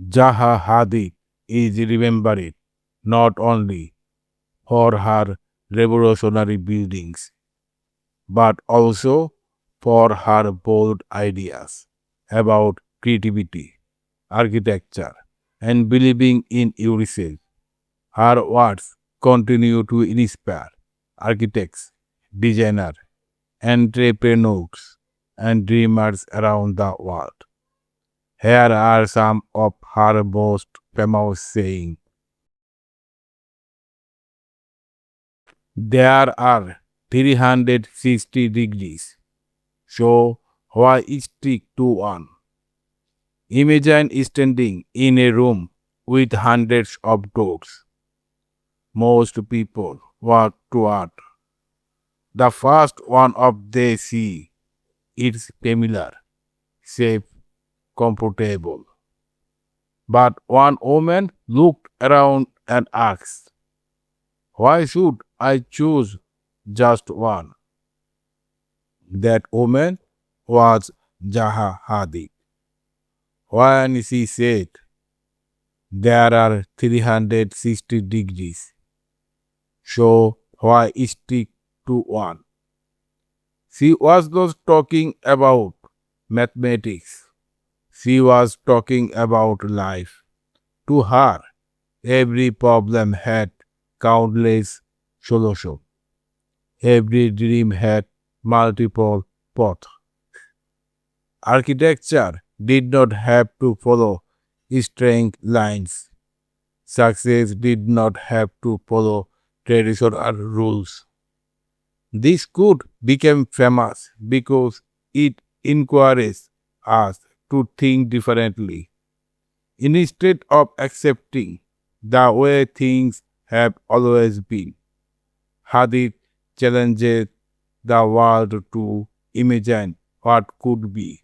Zaha Hadid is remembered not only for her revolutionary buildings, but also for her bold ideas about creativity, architecture, and believing in yourself. Her words continue to inspire architects, designers, entrepreneurs, and dreamers around the world. Here are some of her most famous sayings. There are 360 degrees, so why stick to one? Imagine standing in a room with hundreds of doors. Most people walk toward the first one of they see. It's familiar, safe, comfortable. But one woman looked around and asked, why should I choose just one? That woman was Zaha Hadid. When she said, there are 360 degrees, so why stick to one? She was not talking about mathematics. She was talking about life. To her, every problem had countless solutions. Every dream had multiple paths. Architecture did not have to follow straight lines. Success did not have to follow traditional rules. This could become famous because it encouraged us to think differently. Instead of accepting the way things have always been, Hadid challenged the world to imagine what could be.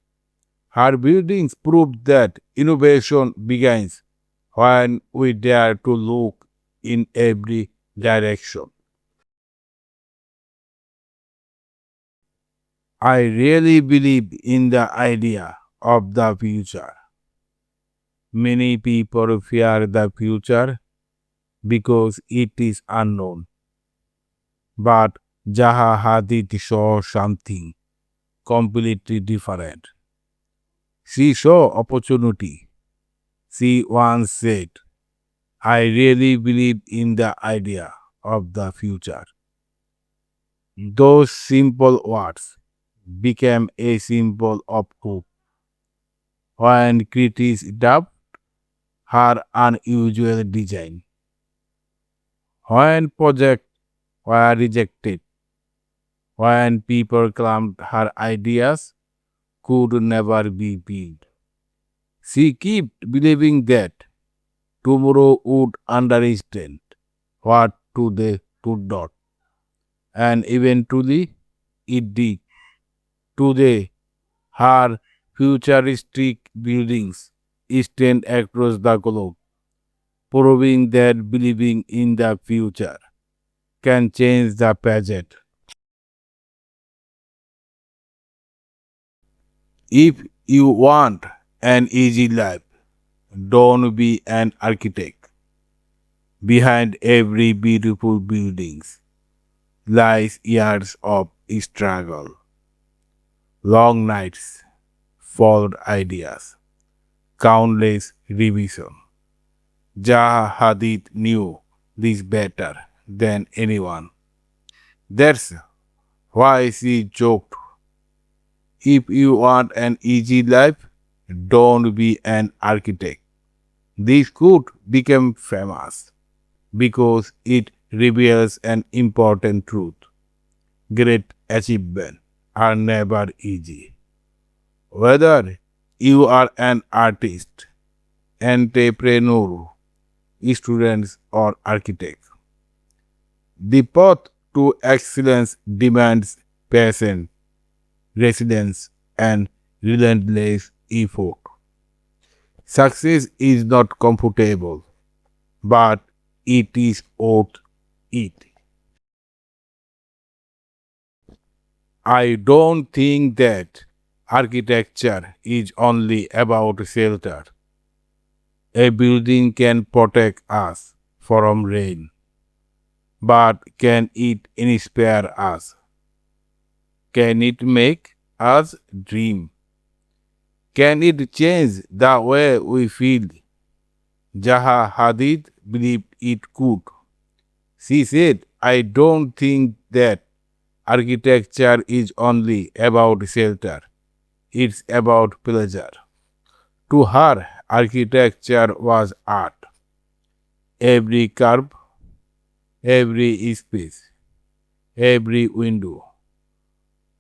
Her buildings proved that innovation begins when we dare to look in every direction. I really believe in the idea of the future. Many people fear the future because it is unknown. But Zaha Hadid saw something completely different. She saw opportunity. She once said, I really believe in the idea of the future. Those simple words became a symbol of hope. When critics doubt her unusual design, when projects were rejected, when people claimed her ideas could never be built, she kept believing that tomorrow would understand what today could not. And eventually it did. Today, her futuristic buildings stand across the globe, proving that believing in the future can change the present. If you want an easy life, don't be an architect. Behind every beautiful building lies years of struggle, long nights, failed ideas, countless revision. Zaha Hadid knew this better than anyone. That's why she joked, if you want an easy life, don't be an architect. This could become famous because it reveals an important truth. Great achievements are never easy. Whether you are an artist, entrepreneur, student, or architect, the path to excellence demands patience, resilience, and relentless effort. Success is not comfortable, but it is worth it. I don't think that architecture is only about shelter. A building can protect us from rain, but can it inspire us? Can it make us dream? Can it change the way we feel? Zaha Hadid believed it could. She said, I don't think that architecture is only about shelter, it's about pleasure. To her, architecture was art. Every curve, every space, every window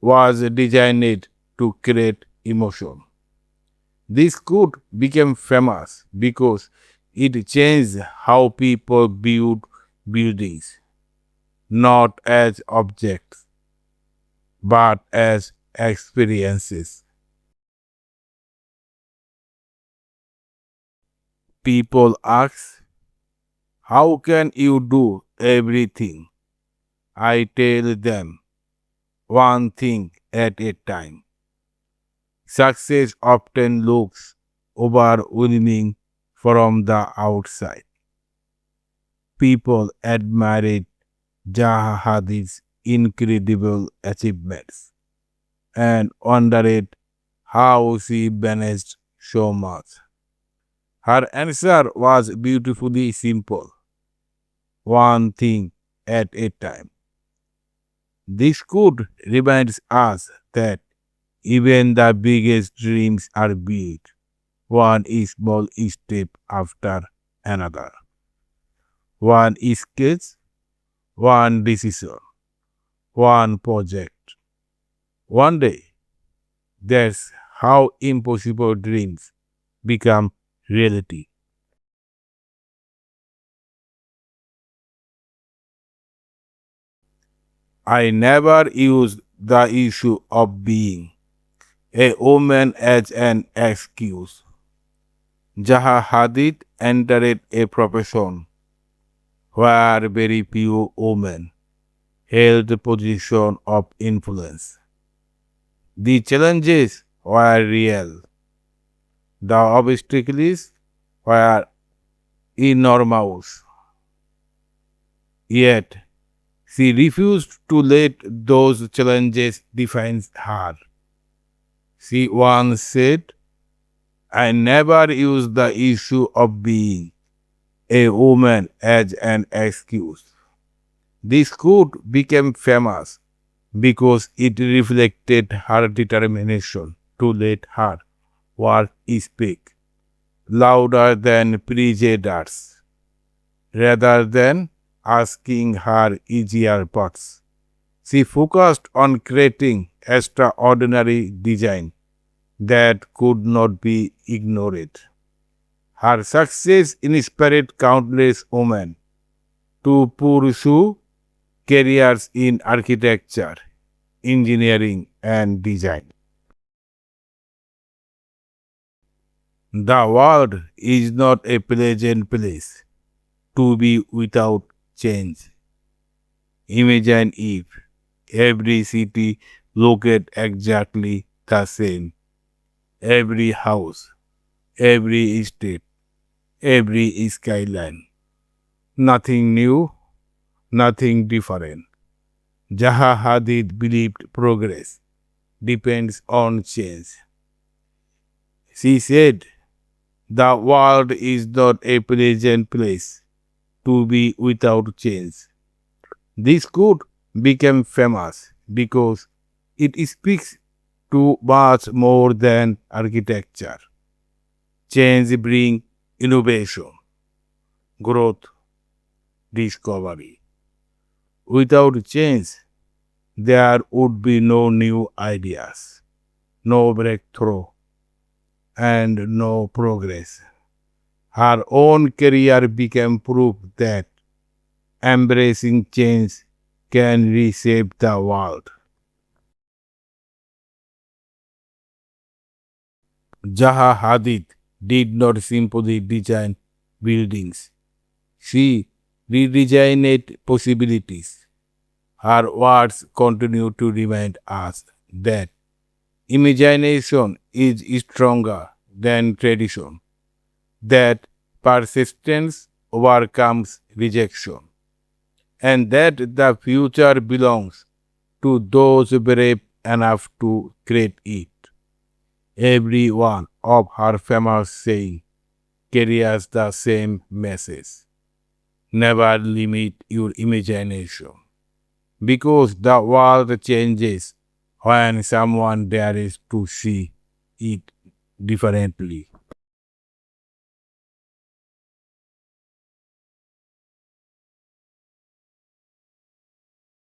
was designed to create emotion. This could become famous because it changed how people viewed buildings, not as objects, but as experiences. People ask, how can you do everything? I tell them, one thing at a time. Success often looks overwhelming from the outside. People admired Zaha Hadid's incredible achievements and wondered how she managed so much. Her answer was beautifully simple, one thing at a time. This quote reminds us that even the biggest dreams are built one small step after another. One sketch, one decision, one project. One day, that's how impossible dreams become reality. I never used the issue of being a woman as an excuse. Zaha Hadid entered a profession where very few women held the position of influence. The challenges were real. The obstacles were enormous. Yet, she refused to let those challenges define her. She once said, I never use the issue of being a woman as an excuse. This quote became famous because it reflected her determination to let her work speak louder than prejudice, rather than asking her easier paths. She focused on creating extraordinary design that could not be ignored. Her success inspired countless women to pursue careers in architecture, engineering, and design. The world is not a pleasant place to be without change. Imagine if every city looked exactly the same. Every house, every street, every skyline. Nothing new, nothing different. Zaha Hadid believed progress depends on change. She said, the world is not a pleasant place to be without change. This quote became famous because it speaks to much more than architecture. Change brings innovation, growth, discovery. Without change, there would be no new ideas, no breakthrough, and no progress. Her own career became proof that embracing change can reshape the world. Zaha Hadid did not simply design buildings. She redesigned possibilities. Her words continue to remind us that imagination is stronger than tradition, that persistence overcomes rejection, and that the future belongs to those brave enough to create it. Every one of her famous sayings carries the same message. Never limit your imagination, because the world changes when someone dares to see it differently.